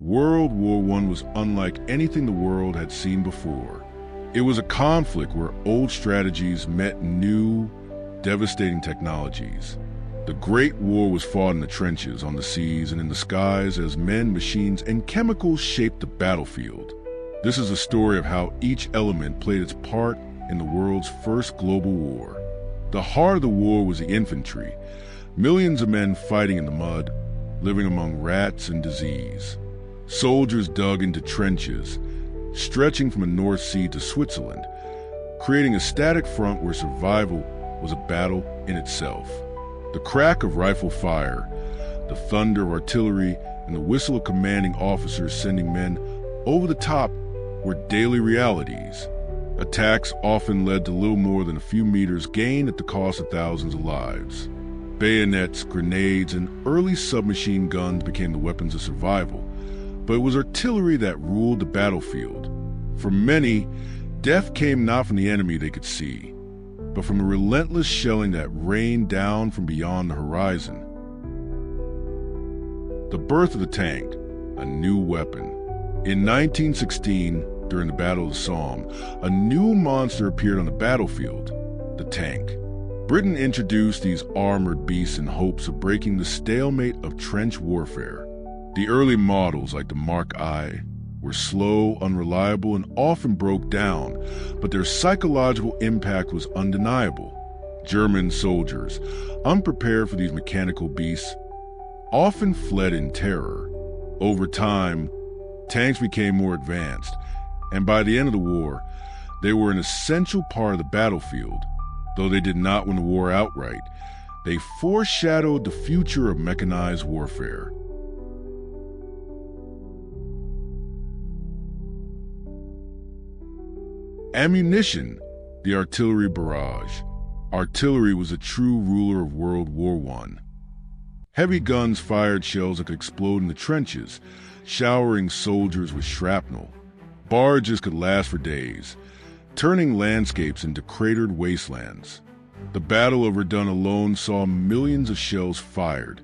World War I was unlike anything the world had seen before. It was a conflict where old strategies met new, devastating technologies. The Great War was fought in the trenches, on the seas, and in the skies as men, machines, and chemicals shaped the battlefield. This is a story of how each element played its part in the world's first global war. The heart of the war was the infantry, millions of men fighting in the mud, living among rats and disease. Soldiers dug into trenches, stretching from the North Sea to Switzerland, creating a static front where survival was a battle in itself. The crack of rifle fire, the thunder of artillery, and the whistle of commanding officers sending men over the top were daily realities. Attacks often led to little more than a few meters gained at the cost of thousands of lives. Bayonets, grenades, and early submachine guns became the weapons of survival, but it was artillery that ruled the battlefield. For many, death came not from the enemy they could see, but from a relentless shelling that rained down from beyond the horizon. The birth of the tank, a new weapon. In 1916, during the Battle of the Somme, a new monster appeared on the battlefield, the tank. Britain introduced these armored beasts in hopes of breaking the stalemate of trench warfare. The early models, like the Mark I, were slow, unreliable, and often broke down, but their psychological impact was undeniable. German soldiers, unprepared for these mechanical beasts, often fled in terror. Over time, tanks became more advanced, and by the end of the war, they were an essential part of the battlefield. Though they did not win the war outright, they foreshadowed the future of mechanized warfare. Ammunition, the artillery barrage. Artillery was a true ruler of World War I. Heavy guns fired shells that could explode in the trenches, showering soldiers with shrapnel. Barges could last for days, turning landscapes into cratered wastelands. The Battle of Verdun alone saw millions of shells fired,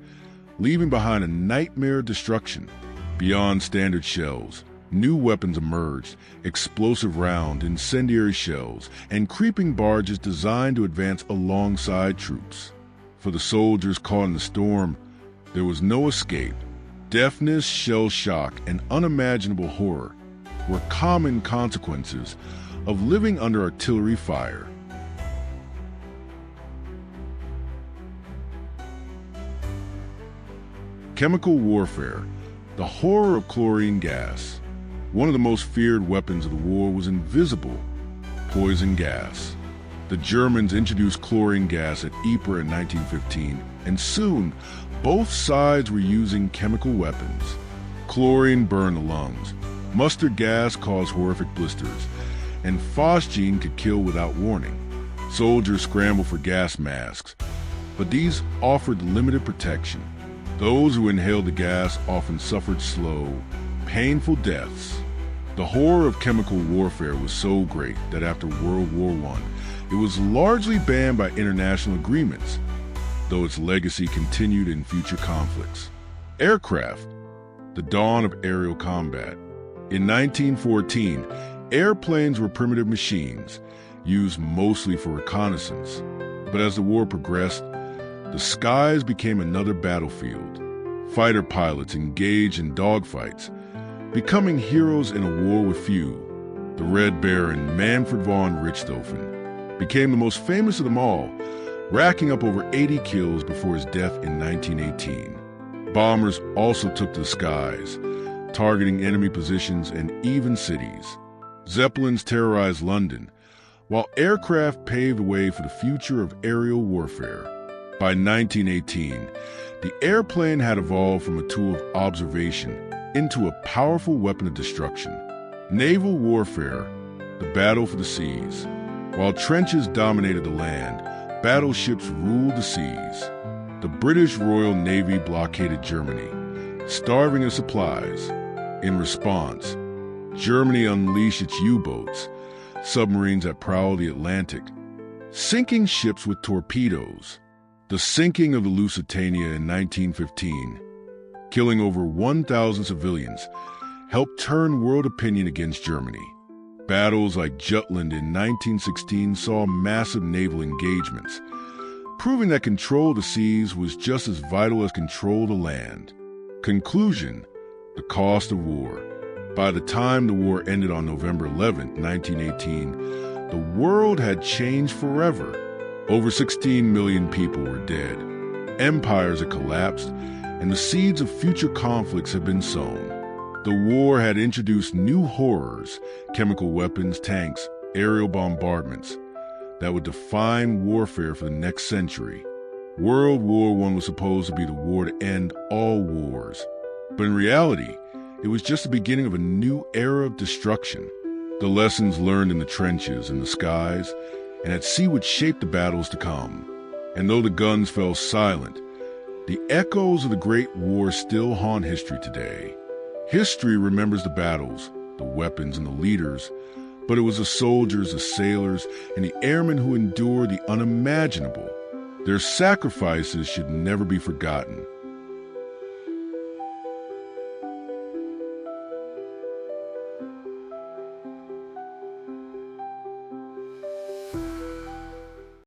leaving behind a nightmare of destruction. Beyond standard shells, new weapons emerged: explosive round, incendiary shells, and creeping barges designed to advance alongside troops. For the soldiers caught in the storm, there was no escape. Deafness, shell shock, and unimaginable horror were common consequences of living under artillery fire. Chemical warfare, the horror of chlorine gas. One of the most feared weapons of the war was invisible poison gas. The Germans introduced chlorine gas at Ypres in 1915, and soon both sides were using chemical weapons. Chlorine burned the lungs, mustard gas caused horrific blisters, and phosgene could kill without warning. Soldiers scrambled for gas masks, but these offered limited protection. Those who inhaled the gas often suffered slow, painful deaths. The horror of chemical warfare was so great that after World War I, it was largely banned by international agreements, though its legacy continued in future conflicts. Aircraft, the dawn of aerial combat. In 1914, airplanes were primitive machines, used mostly for reconnaissance. But as the war progressed, the skies became another battlefield. Fighter pilots engaged in dogfights, becoming heroes in a war with few. The Red Baron, Manfred von Richthofen, became the most famous of them all, racking up over 80 kills before his death in 1918. Bombers also took to the skies, targeting enemy positions and even cities. Zeppelins terrorized London, while aircraft paved the way for the future of aerial warfare. By 1918, the airplane had evolved from a tool of observation into a powerful weapon of destruction. Naval warfare, the battle for the seas. While trenches dominated the land, battleships ruled the seas. The British Royal Navy blockaded Germany, starving of supplies. In response, Germany unleashed its U-boats, submarines that prowled the Atlantic, sinking ships with torpedoes. The sinking of the Lusitania in 1915 killing over 1,000 civilians, helped turn world opinion against Germany. Battles like Jutland in 1916 saw massive naval engagements, proving that control of the seas was just as vital as control of the land. Conclusion: the cost of war. By the time the war ended on November 11, 1918, the world had changed forever. Over 16 million people were dead. Empires had collapsed, and the seeds of future conflicts had been sown. The war had introduced new horrors, chemical weapons, tanks, aerial bombardments, that would define warfare for the next century. World War I was supposed to be the war to end all wars. But in reality, it was just the beginning of a new era of destruction. The lessons learned in the trenches and the skies and at sea would shape the battles to come. And though the guns fell silent, the echoes of the Great War still haunt history today. History remembers the battles, the weapons, and the leaders, but it was the soldiers, the sailors, and the airmen who endured the unimaginable. Their sacrifices should never be forgotten.